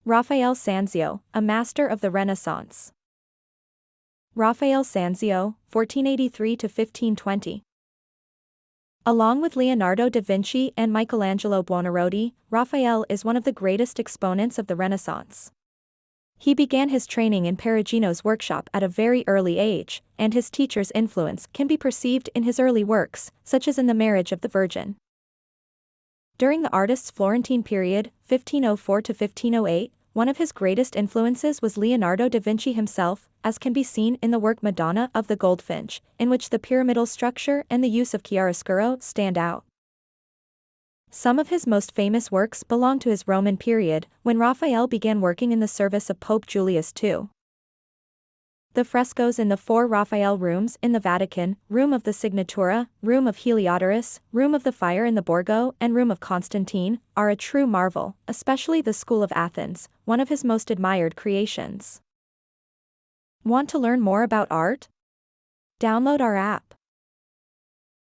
Raphael Sanzio, a master of the Renaissance. Raphael Sanzio, 1483 to 1520. Along with Leonardo da Vinci and Michelangelo Buonarroti, Raphael is one of the greatest exponents of the Renaissance. He began his training in Perugino's workshop at a very early age, and his teacher's influence can be perceived in his early works, such as in The Marriage of the Virgin. During the artist's Florentine period, 1504 to 1508, one of his greatest influences was Leonardo da Vinci himself, as can be seen in the work Madonna of the Goldfinch, in which the pyramidal structure and the use of chiaroscuro stand out. Some of his most famous works belong to his Roman period, when Raphael began working in the service of Pope Julius II. The frescoes in the 4 Raphael rooms in the Vatican, Room of the Signatura, Room of Heliodorus, Room of the Fire in the Borgo, and Room of Constantine, are a true marvel, especially the School of Athens, one of his most admired creations. Want to learn more about art? Download our app.